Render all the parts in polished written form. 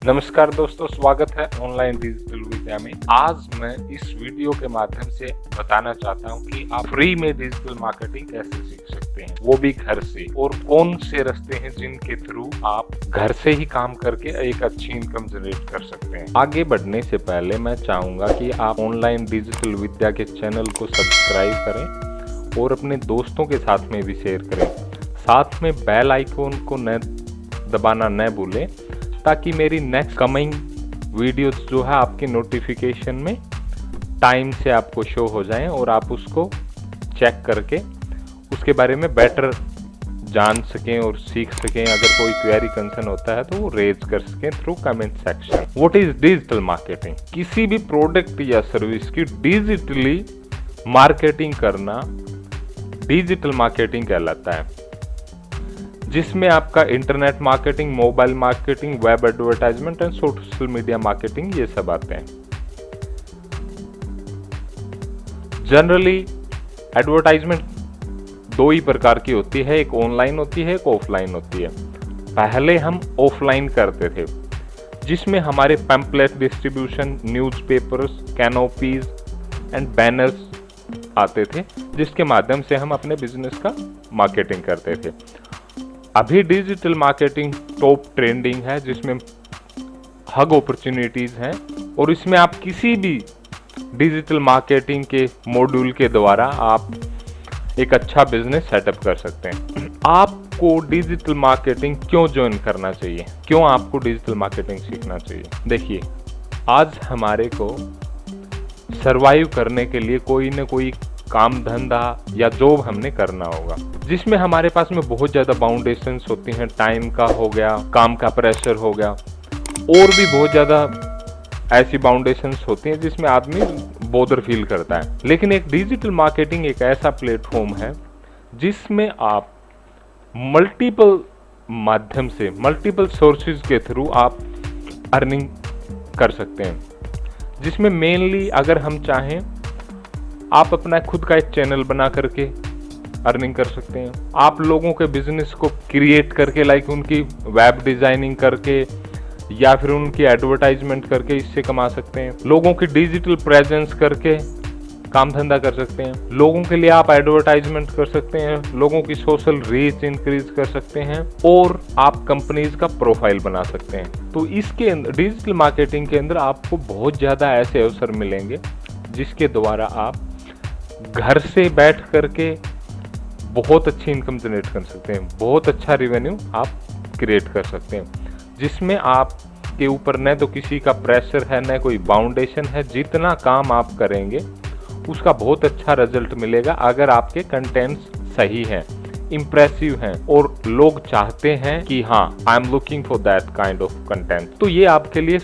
नमस्कार दोस्तों, स्वागत है ऑनलाइन डिजिटल विद्या में। आज मैं इस वीडियो के माध्यम से बताना चाहता हूं कि आप फ्री में डिजिटल मार्केटिंग कैसे सीख सकते हैं, वो भी घर से, और कौन से रास्ते हैं जिनके थ्रू आप घर से ही काम करके एक अच्छी इनकम जनरेट कर सकते हैं। आगे बढ़ने से पहले मैं चाहूंगा कि आप ऑनलाइन डिजिटल विद्या के चैनल को सब्सक्राइब करें और अपने दोस्तों के साथ में भी शेयर करें। साथ में बेल आइकॉन को न दबाना न भूलें ताकि मेरी नेक्स्ट कमिंग वीडियोस जो है आपके नोटिफिकेशन में टाइम से आपको शो हो जाएं और आप उसको चेक करके उसके बारे में बेटर जान सकें और सीख सकें। अगर कोई क्वेरी कंसर्न होता है तो वो रेज कर सकें through comment section. What is digital marketing? किसी भी प्रोडक्ट या सर्विस की डिजिटली मार्केटिंग करना डिजिटल मार्केटिंग कहलाता है, जिसमें आपका internet marketing, mobile marketing, web advertisement and social media marketing ये सब आते हैं। जनरली एडवर्टाइजमेंट दो ही प्रकार की होती है, एक ऑनलाइन होती है, एक ऑफलाइन होती है। पहले हम ऑफलाइन करते थे, जिसमें हमारे pamphlet distribution, newspapers, canopies and banners आते थे, जिसके माध्यम से हम अपने बिजनेस का मार्केटिंग करते थे। अभी डिजिटल मार्केटिंग टॉप ट्रेंडिंग है, जिसमें हग अपॉर्चुनिटीज हैं और इसमें आप किसी भी डिजिटल मार्केटिंग के मॉड्यूल के द्वारा आप एक अच्छा बिजनेस सेटअप कर सकते हैं। आपको डिजिटल मार्केटिंग क्यों ज्वाइन करना चाहिए, क्यों आपको डिजिटल मार्केटिंग सीखना चाहिए? देखिए, आज हमारे को सरवाइव करने के लिए कोई ना कोई काम धंधा या जॉब हमने करना होगा, जिसमें हमारे पास में बहुत ज़्यादा बाउंडेशंस होती हैं। टाइम का हो गया, काम का प्रेशर हो गया, और भी बहुत ज़्यादा ऐसी बाउंडेशंस होती हैं जिसमें आदमी बोदर फील करता है। लेकिन एक डिजिटल मार्केटिंग एक ऐसा प्लेटफॉर्म है जिसमें आप मल्टीपल माध्यम से, मल्टीपल सोर्सेज के थ्रू आप अर्निंग कर सकते हैं, जिसमें मेनली अगर हम चाहें आप अपना खुद का एक चैनल बना करके अर्निंग कर सकते हैं। आप लोगों के बिजनेस को क्रिएट करके, लाइक उनकी वेब डिजाइनिंग करके या फिर उनकी एडवर्टाइजमेंट करके इससे कमा सकते हैं। लोगों की डिजिटल प्रेजेंस करके काम धंधा कर सकते हैं। लोगों के लिए आप एडवर्टाइजमेंट कर सकते हैं, लोगों की सोशल रीच इंक्रीज कर सकते हैं और आप कंपनीज का प्रोफाइल बना सकते हैं। तो इसके अंदर डिजिटल मार्केटिंग के अंदर आपको बहुत ज़्यादा ऐसे अवसर मिलेंगे जिसके द्वारा आप घर से बैठ करके बहुत अच्छी इनकम जनरेट कर सकते हैं, बहुत अच्छा रेवेन्यू आप क्रिएट कर सकते हैं, जिसमें आपके ऊपर न तो किसी का प्रेशर है, न कोई बाउंडेशन है। जितना काम आप करेंगे उसका बहुत अच्छा रिजल्ट मिलेगा अगर आपके कंटेंट्स सही हैं, इम्प्रेसिव हैं और लोग चाहते हैं कि हाँ, I am looking for that kind of content. तो ये आपके लिए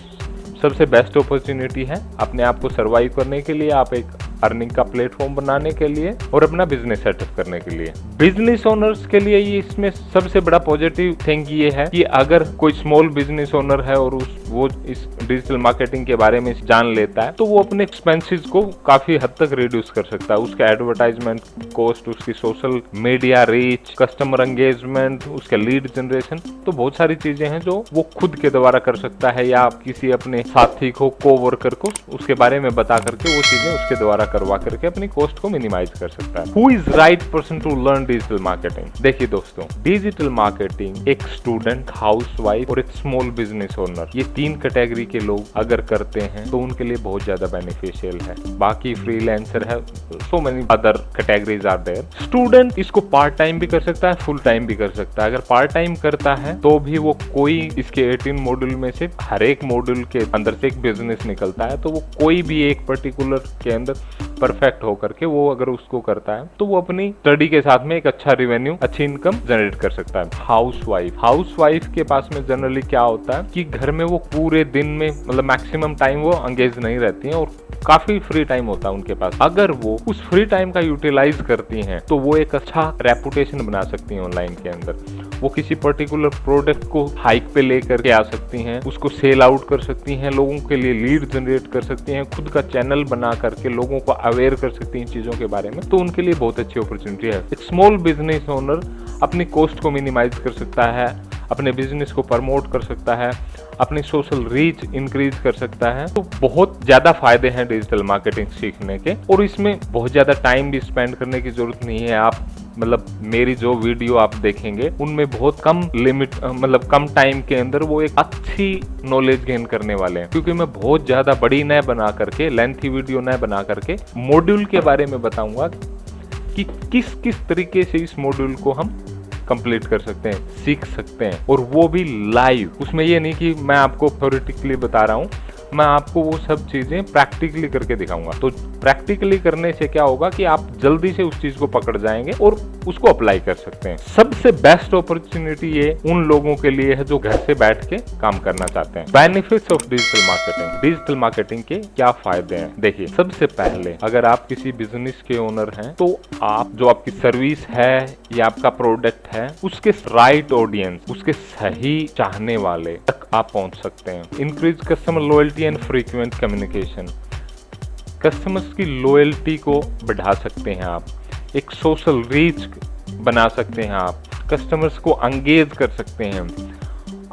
सबसे बेस्ट अपॉर्चुनिटी है अपने आप को सर्वाइव करने के लिए, आप एक अर्निंग का प्लेटफॉर्म बनाने के लिए और अपना बिजनेस सेटअप करने के लिए। बिजनेस ओनर्स के लिए ये इसमें सबसे बड़ा पॉजिटिव थिंग ये है कि अगर कोई स्मॉल बिजनेस ओनर है और वो इस डिजिटल मार्केटिंग के बारे में जान लेता है तो वो अपने एक्सपेंसेस को काफी हद तक रिड्यूस कर सकता है। उसका एडवर्टाइजमेंट कॉस्ट, उसकी social media reach, customer engagement, उसका लीड जनरेशन, तो बहुत सारी चीजें हैं जो वो खुद के द्वारा कर सकता है, या आप किसी अपने साथी को, कोवर्कर को उसके बारे में बता करके वो चीजें उसके द्वारा करवा करके अपनी कॉस्ट को मिनिमाइज कर सकता है। Who is right person to learn digital marketing? देखिए दोस्तों, डिजिटल मार्केटिंग एक स्टूडेंट, हाउसवाइफ और एक स्मॉल बिजनेस ओनर, ये तीन कैटेगरी के लोग अगर करते हैं तो उनके लिए बहुत ज्यादा बेनिफिशियल है। बाकी फ्रीलांसर है, so many other categories are there. Student इसको पार्ट टाइम भी कर सकता है, फुल टाइम भी कर सकता है। अगर पार्ट टाइम करता है तो भी वो कोई इसके 18 मॉड्यूल में से हर एक मॉड्यूल के अंदर से एक बिजनेस निकलता है, तो वो कोई भी एक पर्टिकुलर के अंदर परफेक्ट होकर के वो अगर उसको करता है तो वो अपनी स्टडी के साथ में एक अच्छा रेवेन्यू, अच्छी इनकम जनरेट कर सकता है। हाउसवाइफ के पास में जनरली क्या होता है कि घर में वो पूरे दिन में, मतलब मैक्सिमम टाइम वो एंगेज नहीं रहती हैं और काफी फ्री टाइम होता है उनके पास। अगर वो उस फ्री टाइम का यूटिलाइज करती हैं तो वो एक अच्छा रेपुटेशन बना सकती हैं ऑनलाइन के अंदर। वो किसी पर्टिकुलर प्रोडक्ट को हाइक पे लेकर के आ सकती हैं, उसको सेल आउट कर सकती हैं, लोगों के लिए लीड जनरेट कर सकती हैं, खुद का चैनल बना करके लोगों को अवेयर कर सकती हैं चीजों के बारे में। तो उनके लिए बहुत अच्छी अपॉर्चुनिटी है। एक स्मॉल बिजनेस ओनर अपनी कॉस्ट को मिनिमाइज कर सकता है, अपने बिजनेस को प्रमोट कर सकता है, अपनी सोशल रीच इंक्रीज कर सकता है। तो बहुत ज्यादा फायदे हैं डिजिटल मार्केटिंग सीखने के, और इसमें बहुत ज्यादा टाइम भी स्पेंड करने की जरूरत नहीं है। आप मतलब मेरी जो वीडियो आप देखेंगे उनमें बहुत कम लिमिट मतलब कम टाइम के अंदर वो एक अच्छी नॉलेज गेन करने वाले हैं, क्योंकि मैं बहुत ज्यादा बड़ी न बना करके, लेंथी वीडियो न बना करके मॉड्यूल के बारे में बताऊंगा कि किस किस तरीके से इस मॉड्यूल को हम कंप्लीट कर सकते हैं, सीख सकते हैं, और वो भी लाइव। उसमें ये नहीं कि मैं आपको थ्योरेटिकली बता रहा हूँ, मैं आपको वो सब चीजें प्रैक्टिकली करके दिखाऊंगा। तो प्रैक्टिकली करने से क्या होगा कि आप जल्दी से उस चीज को पकड़ जाएंगे और उसको अप्लाई कर सकते हैं। सबसे बेस्ट अपॉर्चुनिटी ये उन लोगों के लिए है जो घर से बैठ के काम करना चाहते हैं। Benefits of digital marketing. Digital marketing के क्या फायदे हैं? देखिए, सबसे पहले अगर आप किसी बिजनेस के ओनर हैं तो आप जो आपकी सर्विस है या आपका प्रोडक्ट है उसके राइट ऑडियंस, उसके सही चाहने वाले तक आप पहुंच सकते हैं। Increase customer loyalty and frequent communication. Customers की लॉयल्टी को बढ़ा सकते हैं आप, एक सोशल रीच बना सकते हैं आप, कस्टमर्स को एंगेज कर सकते हैं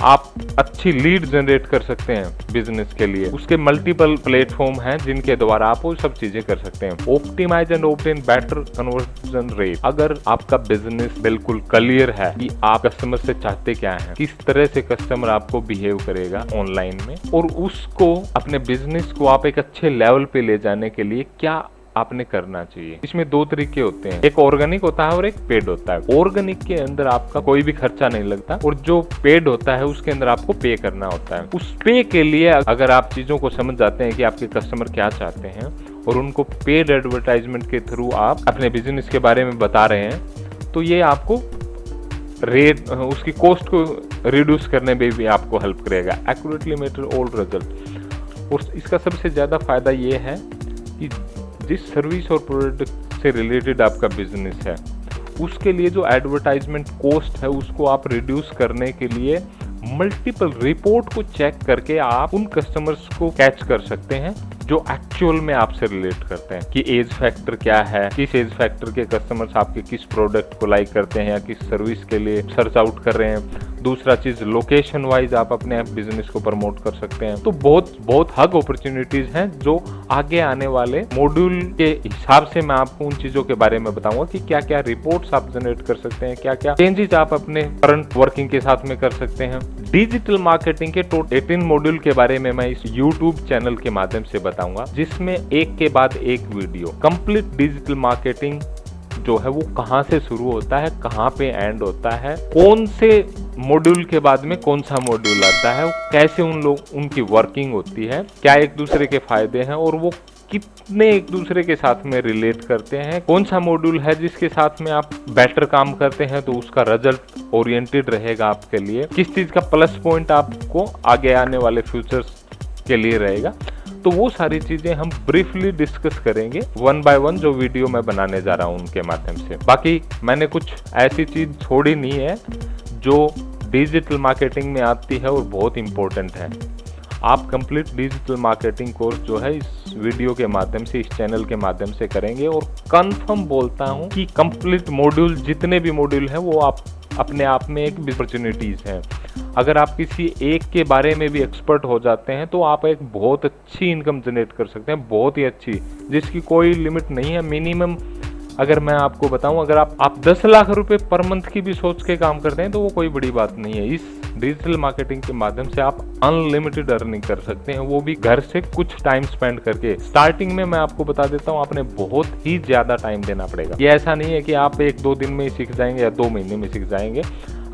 आप, अच्छी लीड जनरेट कर सकते हैं बिजनेस के लिए। उसके मल्टीपल प्लेटफॉर्म हैं जिनके द्वारा आप वो सब चीजें कर सकते हैं। Optimize and obtain better conversion rate. अगर आपका बिजनेस बिल्कुल क्लियर है कि आप कस्टमर से चाहते क्या हैं, किस तरह से कस्टमर आपको बिहेव करेगा ऑनलाइन में, और उसको अपने बिजनेस को आप एक अच्छे लेवल पे ले जाने के लिए क्या आपने करना चाहिए। इसमें दो तरीके होते हैं, एक ऑर्गेनिक होता है और एक पेड होता है। ऑर्गेनिक के अंदर आपका कोई भी खर्चा नहीं लगता, और जो पेड होता है उसके अंदर आपको पे करना होता है। उस पे के लिए अगर आप चीजों को समझ जाते हैं कि आपके कस्टमर क्या चाहते हैं और उनको पेड एडवर्टाइजमेंट के थ्रू आप अपने बिजनेस के बारे में बता रहे हैं, तो ये आपको रेट, उसकी कॉस्ट को रिड्यूस करने में भी आपको हेल्प करेगा। Accurately measure all result. और इसका सबसे ज्यादा फायदा ये है कि जिस सर्विस और प्रोडक्ट से रिलेटेड आपका बिजनेस है उसके लिए जो एडवर्टाइजमेंट कॉस्ट है उसको आप रिड्यूस करने के लिए मल्टीपल रिपोर्ट को चेक करके आप उन कस्टमर्स को कैच कर सकते हैं जो एक्चुअल में आपसे रिलेट करते हैं कि एज फैक्टर क्या है, किस एज फैक्टर के कस्टमर्स आपके किस प्रोडक्ट को लाइक करते हैं या किस सर्विस के लिए सर्च आउट कर रहे हैं। दूसरा चीज, लोकेशन वाइज आप अपने बिजनेस को प्रमोट कर सकते हैं। तो बहुत हग अपॉर्चुनिटीज हैं जो आगे आने वाले मॉड्यूल के हिसाब से मैं आपको उन चीजों के बारे में बताऊंगा कि क्या क्या रिपोर्ट्स आप जनरेट कर सकते हैं, क्या क्या चेंजेस आप अपने करंट वर्किंग के साथ में कर सकते हैं। डिजिटल मार्केटिंग के टोटल 18 मॉड्यूल के बारे में मैं इस YouTube चैनल के माध्यम से बताऊंगा, जिसमें एक के बाद एक वीडियो कंप्लीट डिजिटल मार्केटिंग जो है वो कहां से शुरू होता है, कहां पे एंड होता है, कौन से मॉड्यूल के बाद में कौन सा मॉड्यूल आता है, कैसे उनकी वर्किंग होती है, क्या एक दूसरे के फायदे हैं और वो कितने एक दूसरे के साथ में रिलेट करते हैं, कौन सा मॉड्यूल है जिसके साथ में आप बेटर काम करते हैं तो उसका रिजल्ट ओरिएंटेड रहेगा आपके लिए, किस चीज का प्लस पॉइंट आपको आगे आने वाले फ्यूचर्स के लिए रहेगा। तो वो सारी चीजें हम ब्रीफली डिस्कस करेंगे वन बाय वन जो वीडियो मैं बनाने जा रहा हूं उनके माध्यम से। बाकी मैंने कुछ ऐसी चीज छोड़ी नहीं है जो डिजिटल मार्केटिंग में आती है और बहुत इंपॉर्टेंट है। आप कंप्लीट डिजिटल मार्केटिंग कोर्स जो है इस वीडियो के माध्यम से, इस चैनल के माध्यम से करेंगे, और कंफर्म बोलता हूं कि कंप्लीट मॉड्यूल जितने भी मॉड्यूल हैं वो आप अपने आप में एक अपॉर्चुनिटीज हैं। अगर आप किसी एक के बारे में भी एक्सपर्ट हो जाते हैं तो आप एक बहुत अच्छी इनकम जनरेट कर सकते हैं, बहुत ही अच्छी, जिसकी कोई लिमिट नहीं है। मिनिमम अगर मैं आपको बताऊं, अगर आप 10 लाख रुपए पर मंथ की भी सोच के काम करते हैं तो वो कोई बड़ी बात नहीं है। इस डिजिटल मार्केटिंग के माध्यम से आप अनलिमिटेड अर्निंग कर सकते हैं, वो भी घर से कुछ टाइम स्पेंड करके। स्टार्टिंग में मैं आपको बता देता हूँ, आपने बहुत ही ज्यादा टाइम देना पड़ेगा। ये ऐसा नहीं है कि आप 1-2 दिन में सीख जाएंगे या 2 महीने में सीख जाएंगे।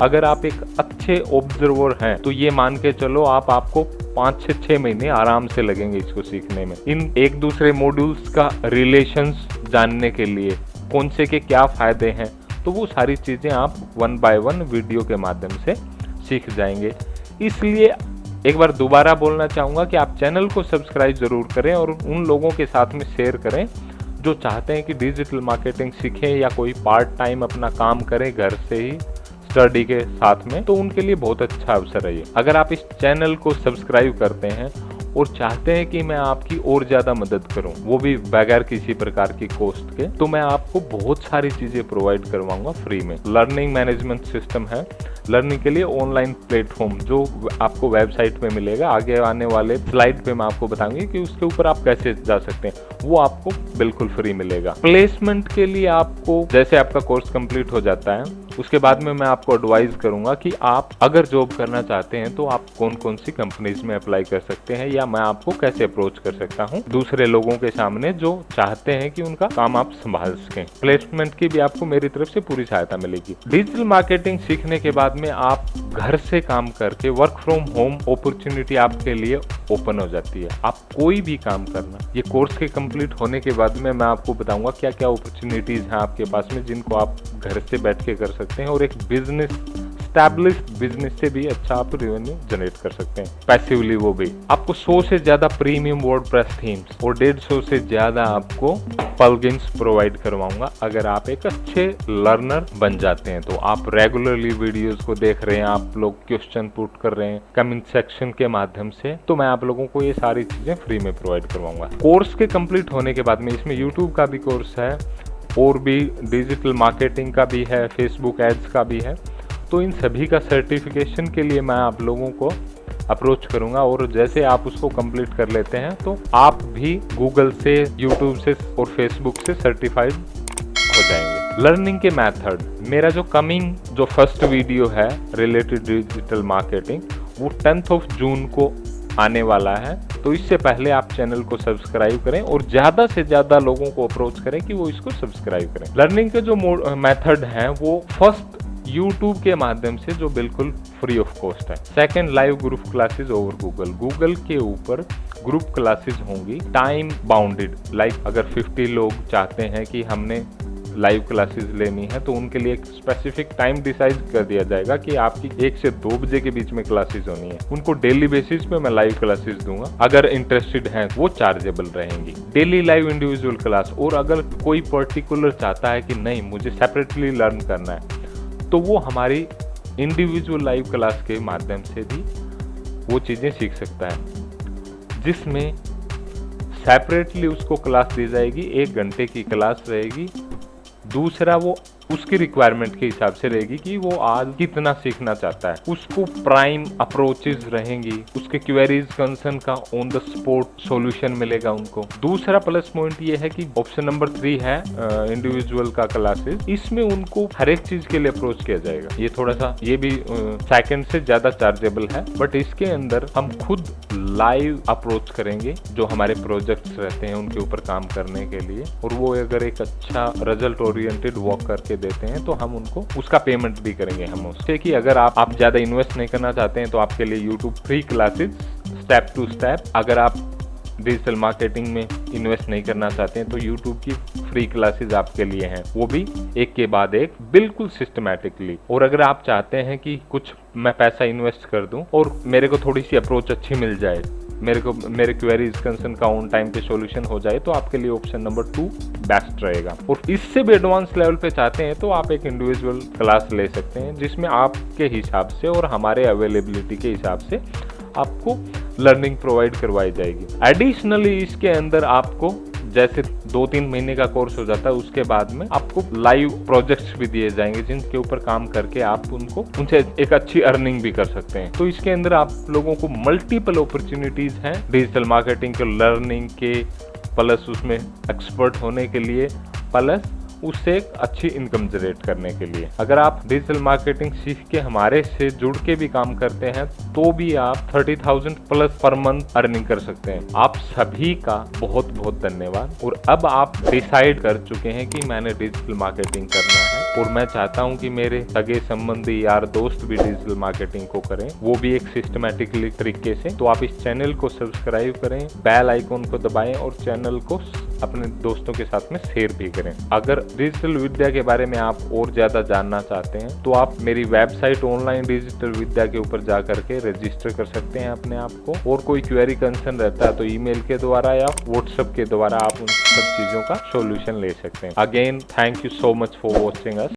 अगर आप एक अच्छे ऑब्जर्वर हैं तो ये मान के चलो आपको 5 से 6 महीने आराम से लगेंगे इसको सीखने में। इन एक दूसरे मॉड्यूल्स का रिलेशंस जानने के लिए कौन से के क्या फायदे हैं, तो वो सारी चीजें आप वन बाय वन वीडियो के माध्यम से सीख जाएंगे। इसलिए एक बार दोबारा बोलना चाहूँगा कि आप चैनल को सब्सक्राइब जरूर करें और उन लोगों के साथ में शेयर करें जो चाहते हैं कि डिजिटल मार्केटिंग सीखें या कोई पार्ट टाइम अपना काम करें घर से ही स्टडी के साथ में, तो उनके लिए बहुत अच्छा अवसर है ये। अगर आप इस चैनल को सब्सक्राइब करते हैं और चाहते हैं कि मैं आपकी और ज़्यादा मदद करूं, वो भी बगैर किसी प्रकार की कॉस्ट के, तो मैं आपको बहुत सारी चीज़ें प्रोवाइड करवाऊंगा फ्री में। लर्निंग मैनेजमेंट सिस्टम है, लर्निंग के लिए ऑनलाइन प्लेटफॉर्म जो आपको वेबसाइट पे मिलेगा, आगे आने वाले स्लाइड पे मैं आपको बताऊंगी कि उसके ऊपर आप कैसे जा सकते हैं, वो आपको बिल्कुल फ्री मिलेगा। प्लेसमेंट के लिए आपको जैसे आपका कोर्स कंप्लीट हो जाता है उसके बाद में मैं आपको एडवाइस करूंगा कि आप अगर जॉब करना चाहते हैं तो आप कौन कौन सी कंपनीज में अप्लाई कर सकते हैं, या मैं आपको कैसे अप्रोच कर सकता हूं दूसरे लोगों के सामने जो चाहते हैं कि उनका काम आप संभाल सकें। प्लेसमेंट की भी आपको मेरी तरफ से पूरी सहायता मिलेगी। डिजिटल मार्केटिंग सीखने के बाद में आप घर से काम करके वर्क फ्रॉम होम अपॉर्चुनिटी आपके लिए ओपन हो जाती है। आप कोई भी काम करना, ये कोर्स के कंप्लीट होने के बाद में मैं आपको बताऊंगा क्या क्या अपॉर्चुनिटीज हैं आपके पास में जिनको आप घर से बैठ के कर सकते हैं और एक बिजनेस एस्टैब्लिश्ड बिजनेस से भी अच्छा आप रेवेन्यू जनरेट कर सकते हैं पैसिवली। वो भी आपको 100 से ज्यादा प्रीमियम वर्डप्रेस थीम्स और 150 से ज्यादा आपको प्लगइन्स प्रोवाइड करवाऊंगा अगर आप एक अच्छे लर्नर बन जाते हैं। तो आप रेगुलरली वीडियोस को देख रहे हैं, आप लोग क्वेश्चन पुट कर रहे हैं कमेंट सेक्शन के माध्यम से, तो मैं आप लोगों को ये सारी चीजें फ्री में प्रोवाइड करवाऊंगा। कोर्स के कंप्लीट होने के बाद में इसमें यूट्यूब का भी कोर्स है और भी डिजिटल मार्केटिंग का भी है, फेसबुक एड्स का भी है। तो इन सभी का सर्टिफिकेशन के लिए मैं आप लोगों को अप्रोच करूंगा और जैसे आप उसको कंप्लीट कर लेते हैं तो आप भी गूगल से, यूट्यूब से और फेसबुक से सर्टिफाइड हो जाएंगे। लर्निंग के मेथड, मेरा जो फर्स्ट वीडियो है रिलेटेड डिजिटल मार्केटिंग वो 10 जून को आने वाला है। तो इससे पहले आप चैनल को सब्सक्राइब करें और ज्यादा से ज्यादा लोगों को अप्रोच करें कि वो इसको सब्सक्राइब करें। लर्निंग के जो मेथड हैं वो फर्स्ट YouTube के माध्यम से जो बिल्कुल फ्री ऑफ कॉस्ट है। Second, live group classes over Google के ऊपर ग्रुप क्लासेस होंगी टाइम बाउंडेड। लाइक अगर 50 लोग चाहते हैं कि हमने लाइव क्लासेस लेनी है तो उनके लिए एक स्पेसिफिक टाइम डिसाइड कर दिया जाएगा कि आपकी 1 से 2 बजे के बीच में क्लासेस होनी है। उनको डेली बेसिस पे मैं लाइव क्लासेस दूंगा। अगर इंटरेस्टेड हैं वो चार्जेबल रहेंगी। डेली लाइव इंडिविजुअल क्लास, और अगर कोई पर्टिकुलर चाहता है कि नहीं मुझे सेपरेटली लर्न करना है तो वो हमारी इंडिविजुअल लाइव क्लास के माध्यम से भी वो चीज़ें सीख सकता है, जिसमें सेपरेटली उसको क्लास दी जाएगी। 1 घंटे की क्लास रहेगी। दूसरा, वो उसकी रिक्वायरमेंट के हिसाब से रहेगी कि वो आज कितना सीखना चाहता है। उसको प्राइम अप्रोचेस रहेंगी, उसके क्वेरीज कंसर्न का ऑन द स्पॉट सॉल्यूशन मिलेगा उनको। दूसरा प्लस पॉइंट ये है कि ऑप्शन नंबर 3 है इंडिविजुअल का क्लासेस, इसमें उनको हर एक चीज के लिए अप्रोच किया जाएगा। ये थोड़ा सा ये भी सेकंड से ज्यादा चार्जेबल है, बट इसके अंदर हम खुद लाइव अप्रोच करेंगे जो हमारे प्रोजेक्ट्स रहते हैं उनके ऊपर काम करने के लिए, और वो अगर एक अच्छा रिजल्ट ओरिएंटेड वर्क करके देते हैं तो हम उनको उसका पेमेंट भी करेंगे हम उससे। कि अगर आप ज्यादा इन्वेस्ट नहीं करना चाहते हैं तो आपके लिए YouTube free classes step to step. अगर आप डिजिटल मार्केटिंग में इन्वेस्ट नहीं करना चाहते हैं तो यूट्यूब की फ्री क्लासेस आपके लिए हैं, वो भी एक के बाद एक बिल्कुल सिस्टमैटिकली। और अगर आप चाहते हैं कि कुछ मैं पैसा इन्वेस्ट कर दूं और मेरे को थोड़ी सी अप्रोच अच्छी मिल जाए, मेरे क्वेरीज कंसर्न का ऑन टाइम पे सॉल्यूशन हो जाए, तो आपके लिए ऑप्शन नंबर 2 बेस्ट रहेगा। और इससे भी एडवांस लेवल पे चाहते हैं तो आप एक इंडिविजुअल क्लास ले सकते हैं जिसमें आपके हिसाब से और हमारे अवेलेबिलिटी के हिसाब से आपको लर्निंग प्रोवाइड करवाई जाएगी। एडिशनली इसके अंदर आपको जैसे 2-3 महीने का कोर्स हो जाता है, उसके बाद में आपको लाइव प्रोजेक्ट्स भी दिए जाएंगे जिनके ऊपर काम करके आप उनसे एक अच्छी अर्निंग भी कर सकते हैं। तो इसके अंदर आप लोगों को मल्टीपल अपॉर्चुनिटीज हैं डिजिटल मार्केटिंग के, लर्निंग के, प्लस उसमें एक्सपर्ट होने के लिए, प्लस उससे एक अच्छी इनकम जनरेट करने के लिए। अगर आप डिजिटल मार्केटिंग सीख के हमारे से जुड़ के भी काम करते हैं तो भी आप 30,000 प्लस पर मंथ अर्निंग कर सकते हैं। आप सभी का बहुत बहुत धन्यवाद। और अब आप डिसाइड कर चुके हैं कि मैंने डिजिटल मार्केटिंग करना है और मैं चाहता हूं कि मेरे सगे संबंधी यार दोस्त भी डिजिटल मार्केटिंग को करें, वो भी एक सिस्टमैटिकली तरीके से। तो आप इस चैनल को सब्सक्राइब करें, बेल आइकॉन को दबाएं और चैनल को अपने दोस्तों के साथ में शेयर भी करें। अगर डिजिटल विद्या के बारे में आप और ज्यादा जानना चाहते हैं तो आप मेरी वेबसाइट ऑनलाइन डिजिटल विद्या के ऊपर जा करके रजिस्टर कर सकते हैं अपने आप को। और कोई क्वेरी कंसर्न रहता है तो ईमेल के द्वारा या व्हाट्सएप के द्वारा आप उन सब चीजों का सॉल्यूशन ले सकते हैं। Again thank you so much for watching us.